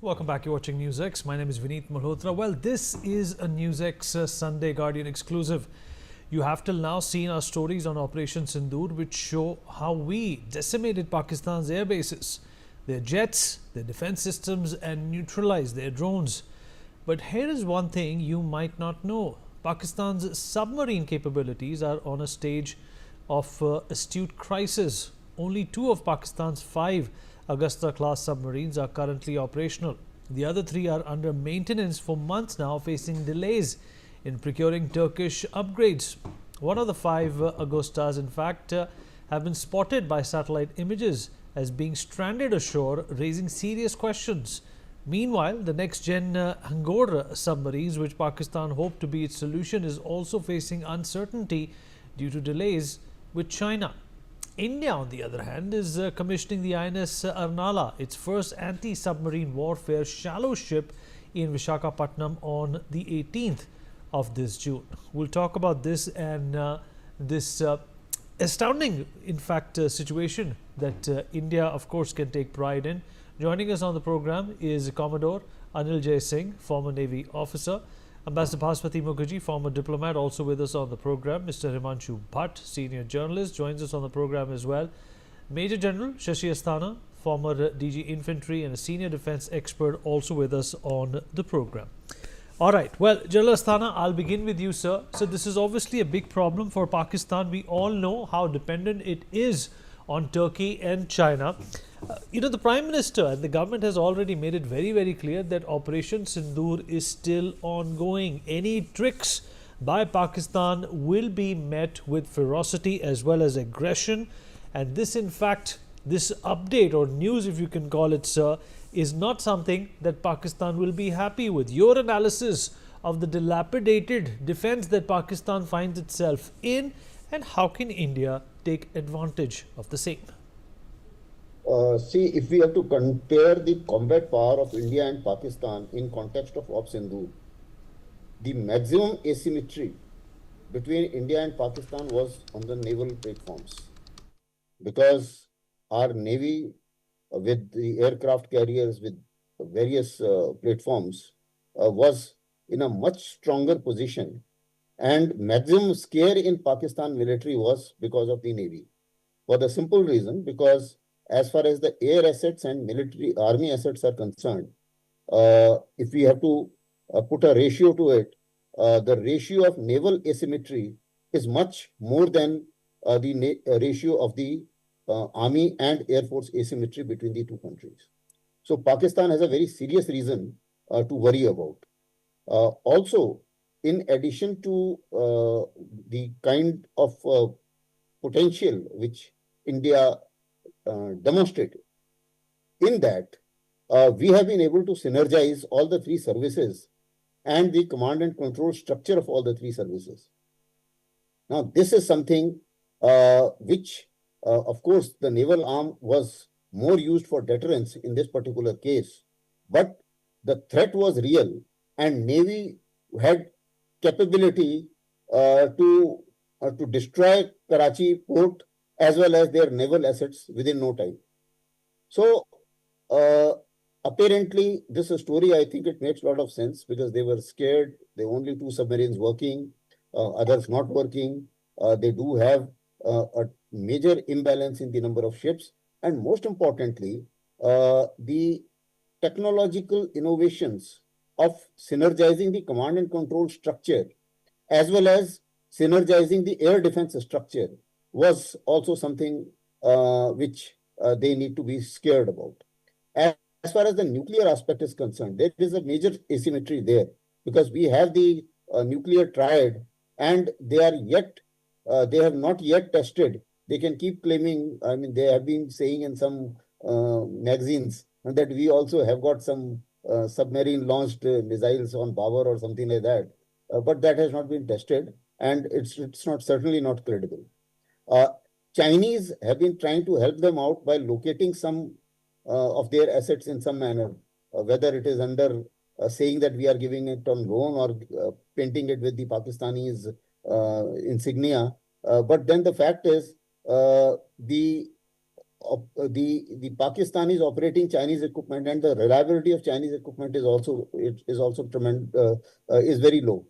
Welcome back. You're watching NewsX. My name is Vineet Malhotra. Well, this is a NewsX Sunday Guardian exclusive. You have till now seen our stories on Operation Sindoor, which show how we decimated Pakistan's air bases, their jets, their defense systems, and neutralized their drones. But here is one thing you might not know. Pakistan's submarine capabilities are on a stage of astute crisis. Only two of Pakistan's five Augusta-class submarines are currently operational. The other three are under maintenance for months now, facing delays in procuring Turkish upgrades. One of the five Augustas, in fact, have been spotted by satellite images as being stranded ashore, raising serious questions. Meanwhile, the next-gen Angkor submarines, which Pakistan hoped to be its solution, is also facing uncertainty due to delays with China. India, on the other hand, is commissioning the INS Arnala, its first anti-submarine warfare shallow ship in Visakhapatnam on the 18th of this June. We'll talk about this and this astounding, in fact, situation that India, of course, can take pride in. Joining us on the program is Commodore Anil Jay Singh, former Navy officer, Ambassador Bhaspati Mukherjee, former diplomat, also with us on the program. Mr. Himanshu Bhatt, senior journalist, joins us on the program as well. Major General Shashi Asthana, former DG Infantry and a senior defense expert, also with us on the program. All right, well, General Asthana, I'll begin with you, sir. So this is obviously a big problem for Pakistan. We all know how dependent it is on Turkey and China. The Prime Minister and the government has already made it very, very clear that Operation Sindoor is still ongoing. Any tricks by Pakistan will be met with ferocity as well as aggression. And this, in fact, this update or news, if you can call it, sir, is not something that Pakistan will be happy with. Your analysis of the dilapidated defense that Pakistan finds itself in, and how can India take advantage of the same? See, if we have to compare the combat power of India and Pakistan in context of Op Sindhu, the maximum asymmetry between India and Pakistan was on the naval platforms, because our navy with the aircraft carriers with various platforms was in a much stronger position, and maximum scare in Pakistan military was because of the navy, for the simple reason because as far as the air assets and military army assets are concerned, if we have to put a ratio to it, the ratio of naval asymmetry is much more than the ratio of the army and air force asymmetry between the two countries. So Pakistan has a very serious reason to worry about. Also, in addition to the kind of potential which India demonstrated, in that we have been able to synergize all the three services and the command and control structure of all the three services. Now, this is something which, of course, the naval arm was more used for deterrence in this particular case, but the threat was real, and Navy had capability to destroy Karachi port as well as their naval assets within no time. So, apparently, this story, I think it makes a lot of sense, because they were scared. There were only two submarines working, others not working. They do have a major imbalance in the number of ships. And most importantly, the technological innovations of synergizing the command and control structure as well as synergizing the air defense structure was also something which they need to be scared about. As far as the nuclear aspect is concerned, there is a major asymmetry there, because we have the nuclear triad, and they have not yet tested. They can keep claiming, I mean, they have been saying in some magazines that we also have got some submarine launched missiles on power or something like that. But that has not been tested, and it's certainly not credible. Chinese have been trying to help them out by locating some of their assets in some manner, whether it is under saying that we are giving it on loan or painting it with the Pakistanis insignia. But then the fact is, the the Pakistanis operating Chinese equipment and the reliability of Chinese equipment is also tremendous, is very low.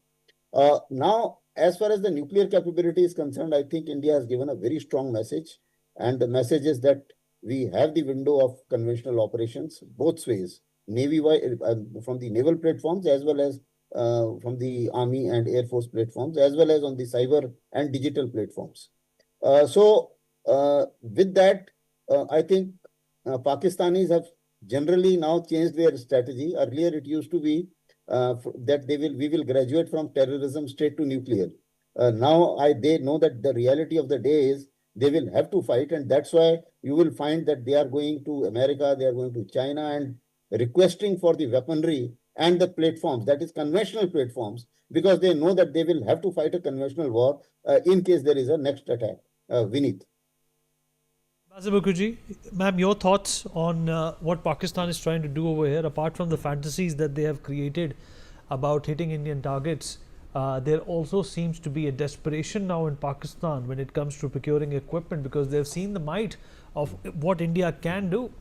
Now, as far as the nuclear capability is concerned, I think India has given a very strong message, and the message is that we have the window of conventional operations both ways, from the naval platforms as well as from the army and air force platforms, as well as on the cyber and digital platforms. With that, I think Pakistanis have generally now changed their strategy. Earlier, it used to be that we will graduate from terrorism straight to nuclear. Now they know that the reality of the day is they will have to fight, and that's why you will find that they are going to America, they are going to China and requesting for the weaponry and the platforms, that is conventional platforms, because they know that they will have to fight a conventional war in case there is a next attack. Vineet. Bazibukuji, ma'am, your thoughts on what Pakistan is trying to do over here, apart from the fantasies that they have created about hitting Indian targets. There also seems to be a desperation now in Pakistan when it comes to procuring equipment, because they've seen the might of what India can do.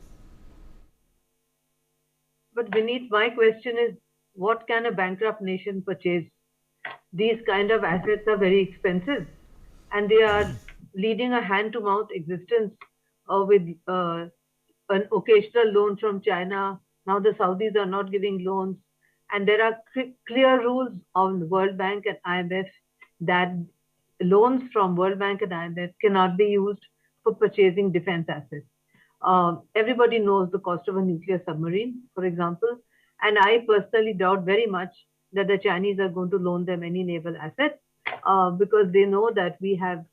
But Vineet, my question is, what can a bankrupt nation purchase? These kind of assets are very expensive, and they are leading a hand-to-mouth existence with an occasional loan from China. Now the Saudis are not giving loans, and there are clear rules on the World Bank and IMF that loans from World Bank and IMF cannot be used for purchasing defense assets. Everybody knows the cost of a nuclear submarine, for example, and I personally doubt very much that the Chinese are going to loan them any naval assets because they know that we have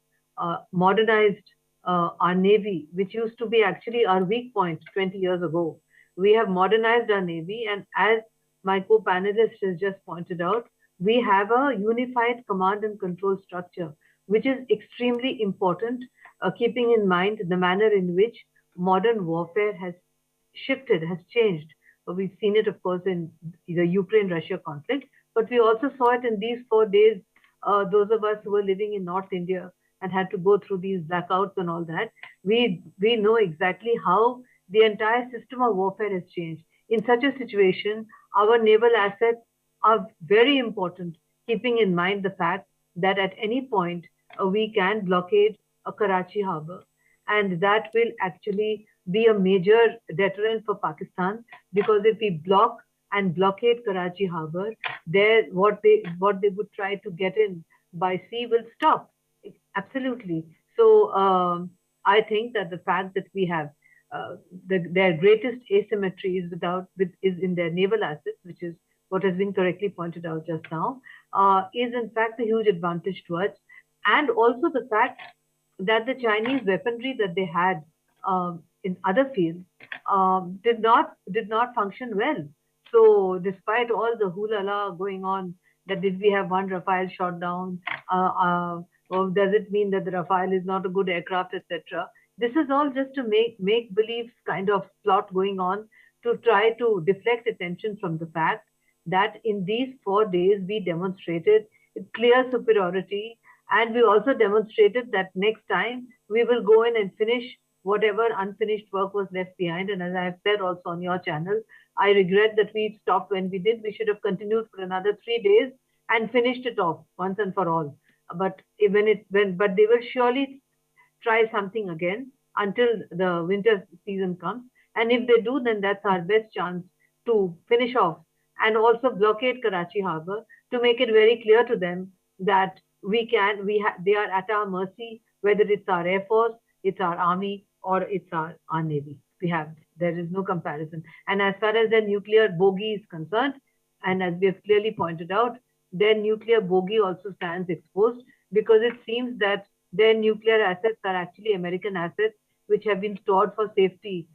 modernized our Navy, which used to be actually our weak point 20 years ago. We have modernized our Navy, and as my co-panelist has just pointed out, we have a unified command and control structure, which is extremely important, keeping in mind the manner in which modern warfare has shifted, has changed. We've seen it, of course, in the Ukraine-Russia conflict, but we also saw it in these 4 days. Those of us who were living in North India and had to go through these blackouts and all that, we know exactly how the entire system of warfare has changed. In such a situation, our naval assets are very important, keeping in mind the fact that at any point we can blockade a Karachi harbor, and that will actually be a major deterrent for Pakistan, because if we block and blockade Karachi harbor, what they would try to get in by sea will stop. Absolutely. So I think that the fact that we have their greatest asymmetry is in their naval assets, which is what has been correctly pointed out just now, is in fact a huge advantage to us. And also the fact that the Chinese weaponry that they had in other fields did not function well. So despite all the hoo-la-la going on, that did we have one Rafale shot down, or does it mean that the Rafale is not a good aircraft, etc. This is all just to make believe kind of plot going on to try to deflect attention from the fact that in these 4 days we demonstrated clear superiority, and we also demonstrated that next time we will go in and finish whatever unfinished work was left behind. And as I have said also on your channel, I regret that we stopped when we did. We should have continued for another 3 days and finished it off once and for all. But they will surely try something again until the winter season comes. And if they do, then that's our best chance to finish off and also blockade Karachi harbor, to make it very clear to them that they are at our mercy, whether it's our Air Force, it's our Army, or it's our Navy. There is no comparison. And as far as the nuclear bogey is concerned, and as we have clearly pointed out, their nuclear bogey also stands exposed, because it seems that their nuclear assets are actually American assets, which have been stored for safety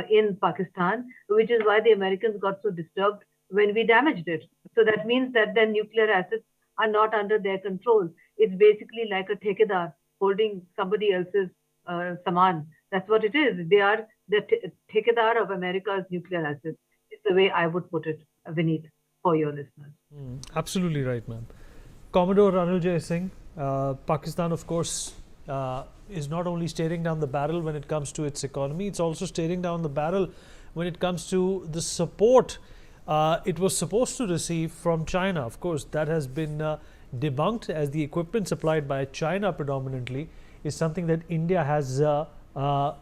in Pakistan, which is why the Americans got so disturbed when we damaged it. So that means that their nuclear assets are not under their control. It's basically like a thekedar holding somebody else's saman. That's what it is. They are the thekedar of America's nuclear assets. It's the way I would put it, Vineet, for your listeners. Absolutely right, ma'am. Commodore Ranil Jai Singh, Pakistan, of course, is not only staring down the barrel when it comes to its economy, it's also staring down the barrel when it comes to the support it was supposed to receive from China. Of course, that has been debunked, as the equipment supplied by China predominantly is something that India has,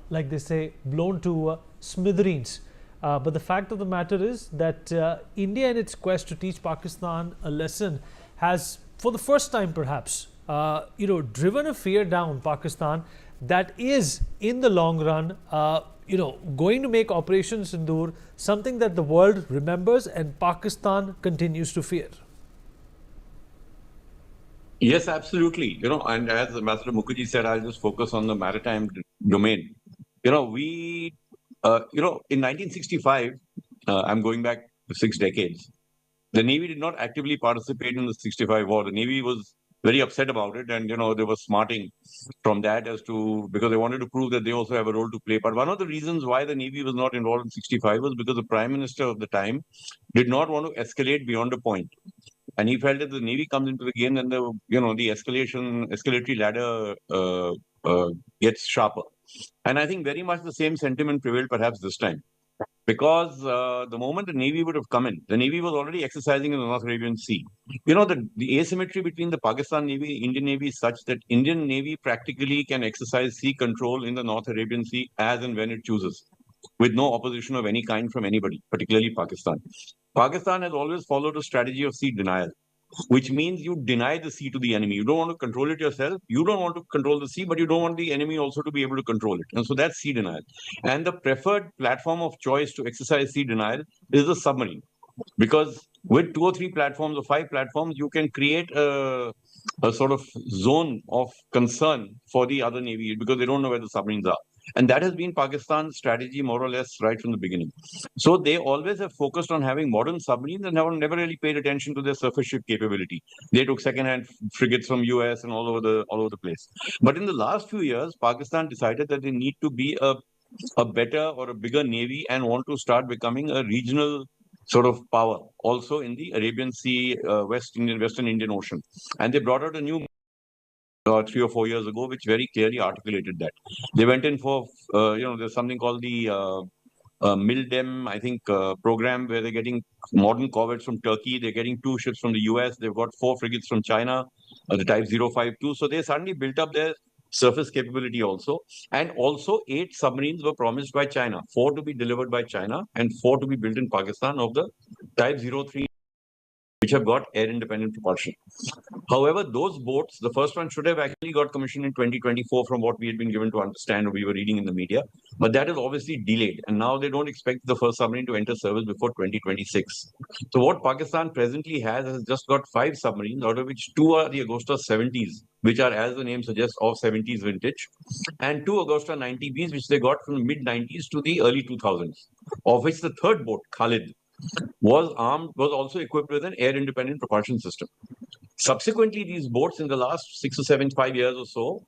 like they say, blown to smithereens. But the fact of the matter is that India, in its quest to teach Pakistan a lesson, has, for the first time perhaps, driven a fear down Pakistan that is, in the long run, going to make Operation Sindoor something that the world remembers and Pakistan continues to fear. Yes, absolutely. And as Ambassador Mukherjee said, I'll just focus on the maritime domain. In 1965, I'm going back 6 decades, the Navy did not actively participate in the 65 war. The Navy was very upset about it, and they were smarting from that because they wanted to prove that they also have a role to play. But one of the reasons why the Navy was not involved in 65 was because the Prime Minister of the time did not want to escalate beyond a point. And he felt that the Navy comes into the game, and the escalatory ladder gets sharper. And I think very much the same sentiment prevailed perhaps this time. Because the moment the Navy would have come in, the Navy was already exercising in the North Arabian Sea. The asymmetry between the Pakistan Navy and Indian Navy is such that Indian Navy practically can exercise sea control in the North Arabian Sea as and when it chooses, with no opposition of any kind from anybody, particularly Pakistan. Pakistan has always followed a strategy of sea denial, which means you deny the sea to the enemy. You don't want to control it yourself. You don't want to control the sea, but you don't want the enemy also to be able to control it. And so that's sea denial. And the preferred platform of choice to exercise sea denial is the submarine. Because with 2 or 3 platforms or 5 platforms, you can create a sort of zone of concern for the other navy because they don't know where the submarines are. And that has been Pakistan's strategy more or less right from the beginning. So they always have focused on having modern submarines and have never really paid attention to their surface ship capability. They took second-hand frigates from US and all over the place. But in the last few years, Pakistan decided that they need to be a better or a bigger navy and want to start becoming a regional sort of power also in the Arabian Sea, Western Indian Ocean. And they brought out a new 3 or 4 years ago, which very clearly articulated that. They went in for, there's something called the Mildem, I think, program where they're getting modern corvettes from Turkey. They're getting 2 ships from the US. They've got 4 frigates from China, the type 052. So they suddenly built up their surface capability also. And also 8 submarines were promised by China, 4 to be delivered by China and 4 to be built in Pakistan of the type 03, which have got air-independent propulsion. However, those boats, the first one should have actually got commissioned in 2024 from what we had been given to understand or we were reading in the media. But that is obviously delayed. And now they don't expect the first submarine to enter service before 2026. So what Pakistan presently has just got 5 submarines, out of which 2 are the Agusta 70s, which are, as the name suggests, of 70s vintage, and 2 Agusta 90Bs, which they got from the mid-90s to the early 2000s, of which the third boat, Khalid, was also equipped with an air-independent propulsion system. Subsequently, these boats in the last 6 or 7, 5 years or so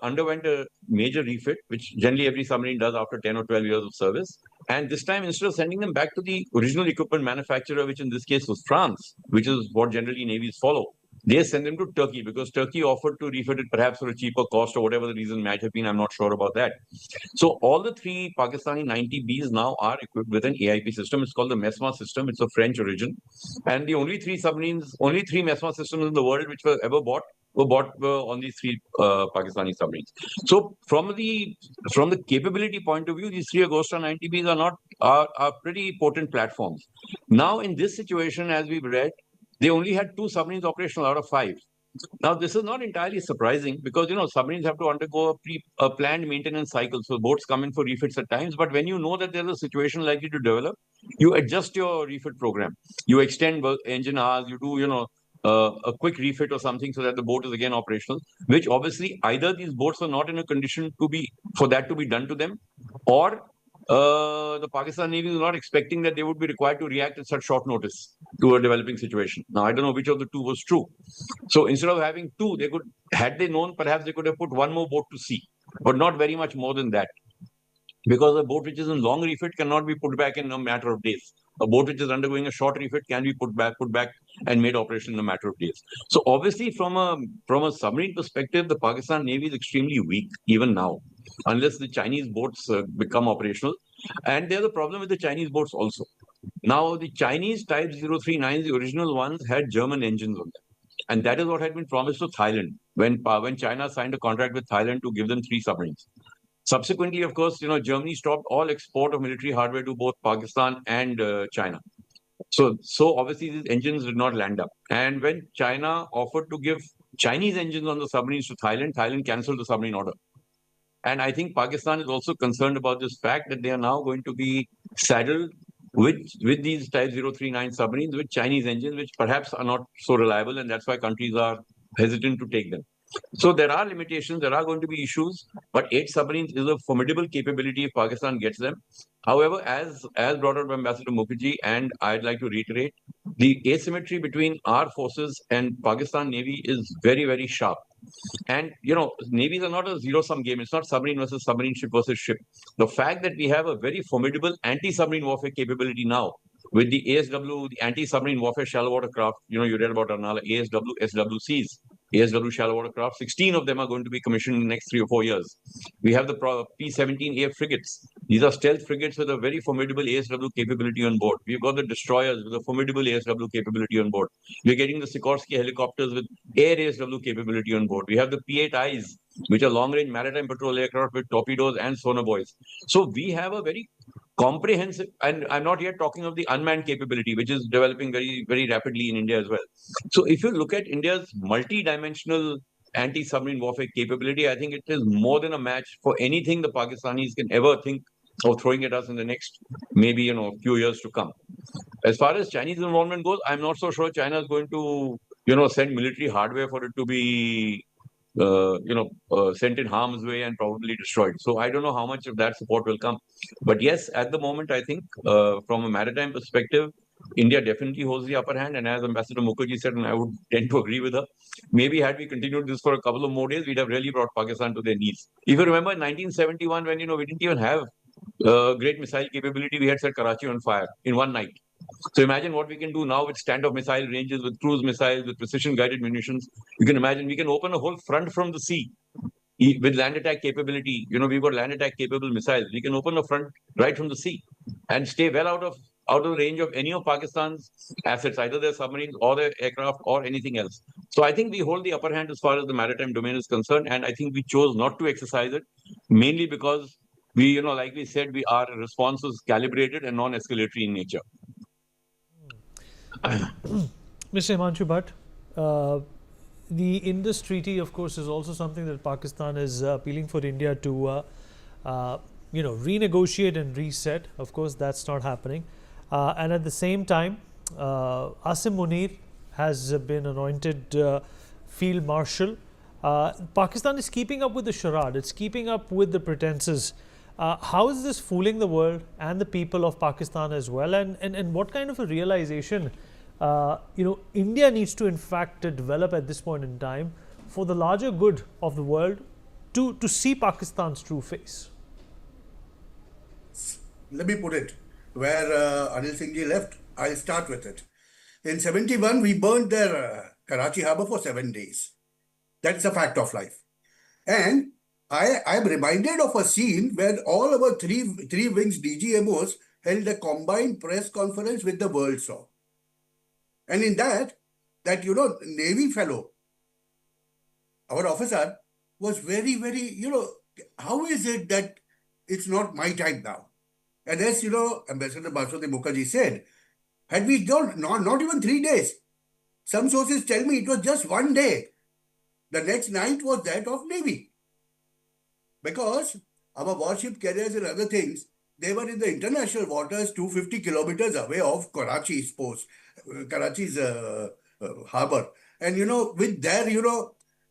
underwent a major refit, which generally every submarine does after 10 or 12 years of service. And this time, instead of sending them back to the original equipment manufacturer, which in this case was France, which is what generally navies follow, they send them to Turkey because Turkey offered to refit it perhaps for a cheaper cost or whatever the reason might have been. I'm not sure about that. So all the 3 Pakistani 90Bs now are equipped with an AIP system. It's called the MESMA system. It's of French origin. And the only 3 MESMA systems in the world which were ever bought were on these 3 Pakistani submarines. So from the capability point of view, these 3 Agusta 90Bs are pretty potent platforms. Now in this situation, as we've read, they only had 2 submarines operational out of 5. Now, this is not entirely surprising because, submarines have to undergo a planned maintenance cycle. So boats come in for refits at times. But when you know that there's a situation likely to develop, you adjust your refit program. You extend engine hours. You do, a quick refit or something so that the boat is again operational, which obviously either these boats are not in a condition for that to be done to them, or the Pakistan Navy is not expecting that they would be required to react at such short notice to a developing situation. Now, I don't know which of the 2 was true. So instead of having 2, had they known, perhaps they could have put 1 more boat to sea, but not very much more than that. Because a boat which is in long refit cannot be put back in a matter of days. A boat which is undergoing a short refit can be put back, and made operational in a matter of days. So obviously, from a submarine perspective, the Pakistan Navy is extremely weak even now, unless the Chinese boats become operational. And there's a problem with the Chinese boats also. Now, the Chinese Type 039s, the original ones, had German engines on them. And that is what had been promised to Thailand when China signed a contract with Thailand to give them 3 submarines. Subsequently, of course, Germany stopped all export of military hardware to both Pakistan and China. So obviously these engines did not land up. And when China offered to give Chinese engines on the submarines to Thailand, Thailand cancelled the submarine order. And I think Pakistan is also concerned about this fact that they are now going to be saddled with these Type 039 submarines with Chinese engines, which perhaps are not so reliable, and that's why countries are hesitant to take them. So there are limitations, there are going to be issues, but 8 submarines is a formidable capability if Pakistan gets them. However, as brought out by Ambassador Mukherjee, and I'd like to reiterate, the asymmetry between our forces and Pakistan Navy is very, very sharp. And navies are not a zero-sum game. It's not submarine versus submarine, ship versus ship. The fact that we have a very formidable anti-submarine warfare capability now with the ASW, the anti-submarine warfare shallow water craft, you read about Arnala, ASW, SWCs, ASW shallow water craft. 16 of them are going to be commissioned in the next 3 or 4 years. We have the P-17A frigates. These are stealth frigates with a very formidable ASW capability on board. We've got the destroyers with a formidable ASW capability on board. We're getting the Sikorsky helicopters with air ASW capability on board. We have the P-8Is, which are long-range maritime patrol aircraft with torpedoes and sonar buoys. So we have a very comprehensive, and I'm not yet talking of the unmanned capability, which is developing very, very rapidly in India as well. So if you look at India's multi-dimensional anti-submarine warfare capability, I think it is more than a match for anything the Pakistanis can ever think of throwing at us in the next maybe few years to come. As far as Chinese involvement goes, I'm not so sure China is going to send military hardware for it to be sent in harm's way and probably destroyed. So I don't know how much of that support will come. But yes, at the moment, I think from a maritime perspective, India definitely holds the upper hand. And as Ambassador Mukherjee said, and I would tend to agree with her, maybe had we continued this for a couple of more days, we'd have really brought Pakistan to their knees. If you remember in 1971, when we didn't even have great missile capability, we had set Karachi on fire in one night. So imagine what we can do now with standoff missile ranges, with cruise missiles, with precision-guided munitions. You can imagine we can open a whole front from the sea with land attack capability. We've got land attack capable missiles. We can open a front right from the sea and stay well out of the range of any of Pakistan's assets, either their submarines or their aircraft or anything else. So I think we hold the upper hand as far as the maritime domain is concerned, and I think we chose not to exercise it, mainly because we, like we said, our response was calibrated and non-escalatory in nature. Mr. Himanshu Bhatt, the Indus Treaty, of course, is also something that Pakistan is appealing for India to, renegotiate and reset. Of course, that's not happening. And at the same time, Asim Munir has been anointed Field Marshal. Pakistan is keeping up with the charade. It's keeping up with the pretenses. How is this fooling the world and the people of Pakistan as well? And what kind of a realization India needs to in fact develop at this point in time for the larger good of the world to see Pakistan's true face? Let me put it where Anil Singh ji left. I'll start with it. In 71, we burned their Karachi harbour for 7 days. That's a fact of life. And I'm reminded of a scene where all our three wings DGMOs held a combined press conference with the world saw. And in that Navy fellow, our officer, was very, very, how is it that it's not my time now? And as Ambassador Mukherjee said, had we done not even 3 days, some sources tell me it was just 1 day. The next night was that of Navy. Because our warship carriers and other things, they were in the international waters 250 kilometers away of Karachi's harbour. And, with their,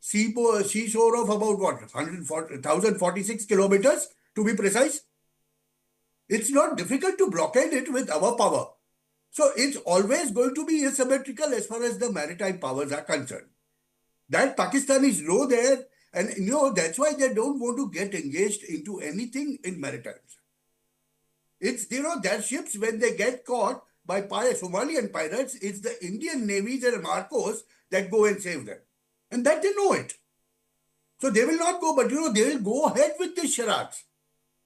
seashore of about 1,046 kilometers, to be precise, it's not difficult to blockade it with our power. So it's always going to be asymmetrical as far as the maritime powers are concerned. That Pakistanis know there, and that's why they don't want to get engaged into anything in maritime. It's, their ships, when they get caught, by Somalian pirates, it's the Indian navies and Marcos that go and save them. And that they know it. So they will not go, but they will go ahead with these charades.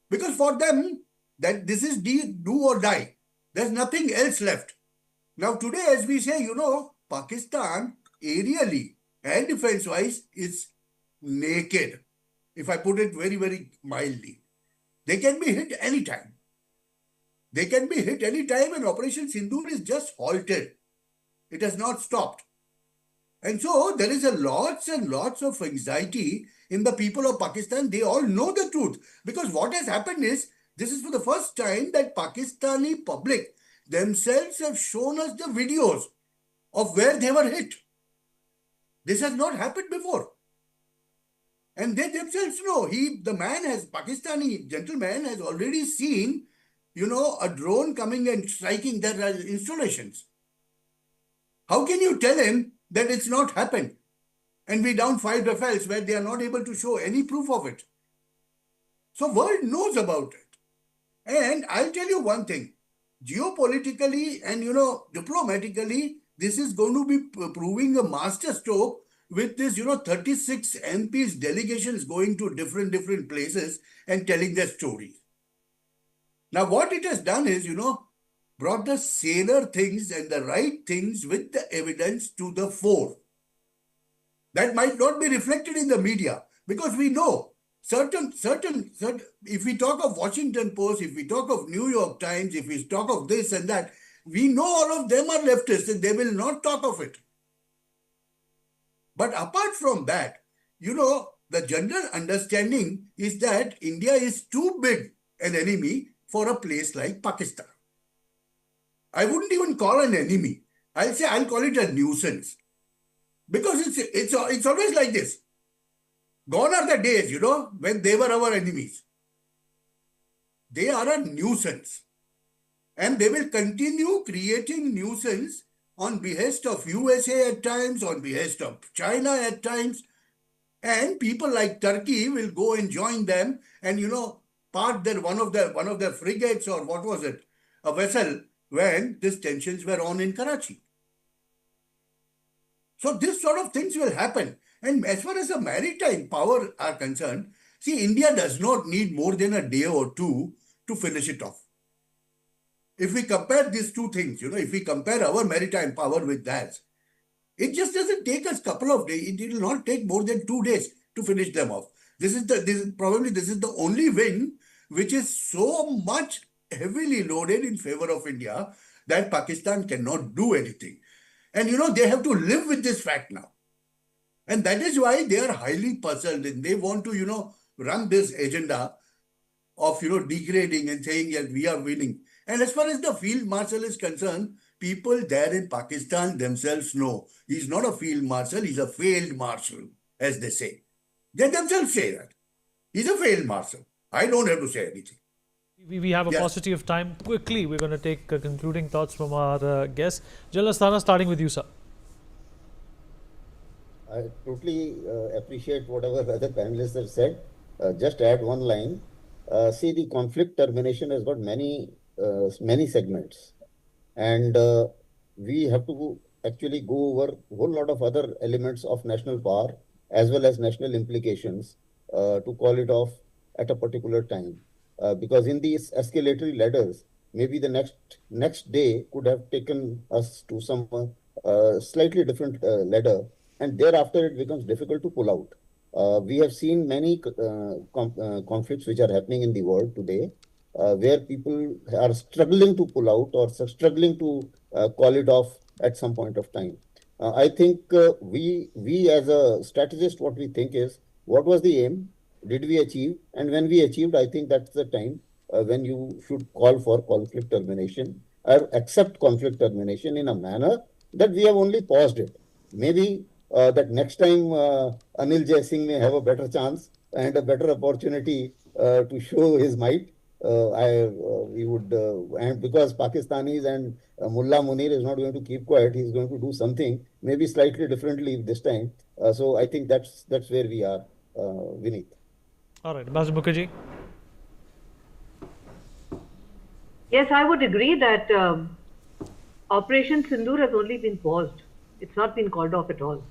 Because for them, that this is do or die. There's nothing else left. Now today, as we say, Pakistan aerially and defense-wise is naked. If I put it very, very mildly. They can be hit anytime. They can be hit anytime, and Operation Sindoor is just halted. It has not stopped. And so there is lots and lots of anxiety in the people of Pakistan. They all know the truth. Because what has happened is, this is for the first time that Pakistani public themselves have shown us the videos of where they were hit. This has not happened before. And they themselves know. Pakistani gentleman has already seen, a drone coming and striking their installations. How can you tell him that it's not happened? And we down 5 Rafales where they are not able to show any proof of it. So world knows about it. And I'll tell you one thing. Geopolitically and, diplomatically, this is going to be proving a masterstroke with this, 36 MPs delegations going to different places and telling their stories. Now, what it has done is, brought the saner things and the right things with the evidence to the fore. That might not be reflected in the media because we know certain, if we talk of Washington Post, if we talk of New York Times, if we talk of this and that, we know all of them are leftists and they will not talk of it. But apart from that, the general understanding is that India is too big an enemy for a place like Pakistan. I wouldn't even call an enemy. I'll call it a nuisance. Because it's always like this. Gone are the days, when they were our enemies. They are a nuisance. And they will continue creating nuisance on behest of USA at times, on behest of China at times. And people like Turkey will go and join them and, part one of their frigates or what was it, a vessel when these tensions were on in Karachi. So this sort of things will happen. And as far as the maritime power are concerned, see, India does not need more than a day or two to finish it off. If we compare these two things, if we compare our maritime power with theirs, it just doesn't take us a couple of days. It will not take more than 2 days to finish them off. This is the only wing which is so much heavily loaded in favor of India that Pakistan cannot do anything. And they have to live with this fact now. And that is why they are highly puzzled and they want to, run this agenda of, degrading and saying that we are winning. And as far as the field marshal is concerned, people there in Pakistan themselves know he's not a field marshal, he's a failed marshal, as they say. They themselves say that. He's a failed marshal. I don't have to say anything. We have a paucity of time. Quickly, we're going to take concluding thoughts from our guests. General Asthana, starting with you, sir. I totally appreciate whatever other panelists have said. Just add one line. See, the conflict termination has got many segments. And we have to actually go over a whole lot of other elements of national power as well as national implications to call it off at a particular time. Because in these escalatory ladders, maybe the next day could have taken us to some slightly different ladder, and thereafter it becomes difficult to pull out. We have seen many conflicts which are happening in the world today, where people are struggling to pull out or struggling to call it off at some point of time. I think we as a strategist, what we think is, what was the aim? Did we achieve? And when we achieved, I think that's the time when you should call for conflict termination or accept conflict termination in a manner that we have only paused it. Maybe that next time Anil Jai Singh may have a better chance and a better opportunity to show his might. We would, and because Pakistanis and Mullah Munir is not going to keep quiet, he's going to do something maybe slightly differently this time. So I think that's where we are, Vineet. All right, Ambassador Mukherjee. Yes, I would agree that Operation Sindoor has only been paused. It's not been called off at all.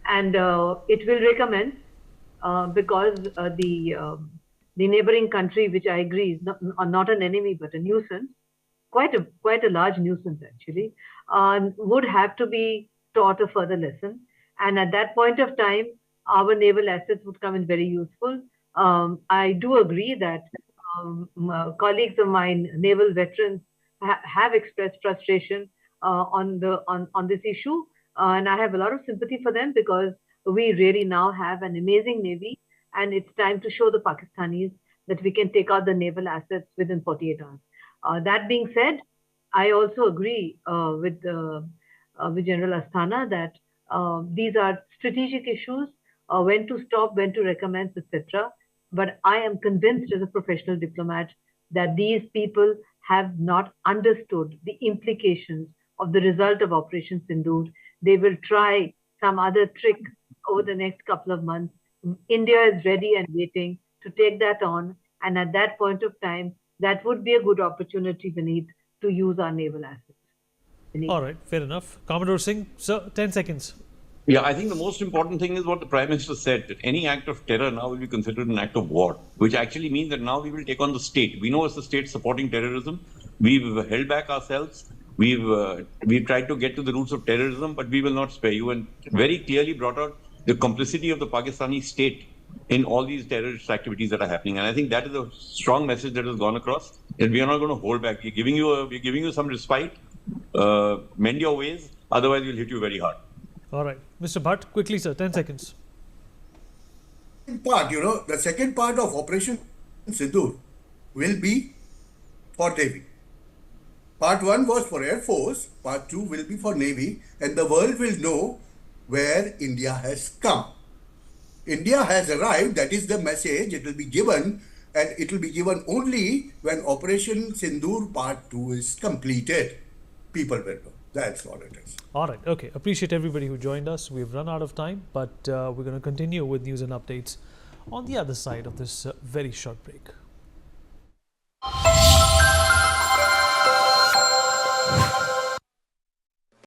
And it will recommence because the neighboring country, which I agree is not an enemy but a nuisance, quite a large nuisance actually, would have to be taught a further lesson. And at that point of time, our naval assets would come in very useful. I do agree that colleagues of mine, naval veterans, have expressed frustration on this issue, and I have a lot of sympathy for them because we really now have an amazing navy, and it's time to show the Pakistanis that we can take out the naval assets within 48 hours. That being said, I also agree with General Asthana that these are strategic issues, when to stop, when to recommence, etc. But I am convinced as a professional diplomat that these people have not understood the implications of the result of Operation Sindoor. They will try some other trick over the next couple of months. India is ready and waiting to take that on. And at that point of time, that would be a good opportunity, Vineet, to use our naval assets. Vineet. All right, fair enough. Commodore Singh, sir, 10 seconds. Yeah, I think the most important thing is what the Prime Minister said, that any act of terror now will be considered an act of war, which actually means that now we will take on the state. We know it's the state supporting terrorism. We've held back ourselves. We've tried to get to the roots of terrorism, but we will not spare you. And very clearly brought out the complicity of the Pakistani state in all these terrorist activities that are happening. And I think that is a strong message that has gone across, that we are not going to hold back. We're giving you some respite. Mend your ways, otherwise we'll hit you very hard. All right. Mr. Bhatt, quickly, sir, 10 seconds. The second part of Operation Sindoor will be for Navy. Part 1 was for Air Force, Part 2 will be for Navy, and the world will know where India has come. India has arrived, that is the message. It will be given, and it will be given only when Operation Sindoor Part 2 is completed. People will know. That's what it is. All right. Okay. Appreciate everybody who joined us. We've run out of time, but we're going to continue with news and updates on the other side of this very short break.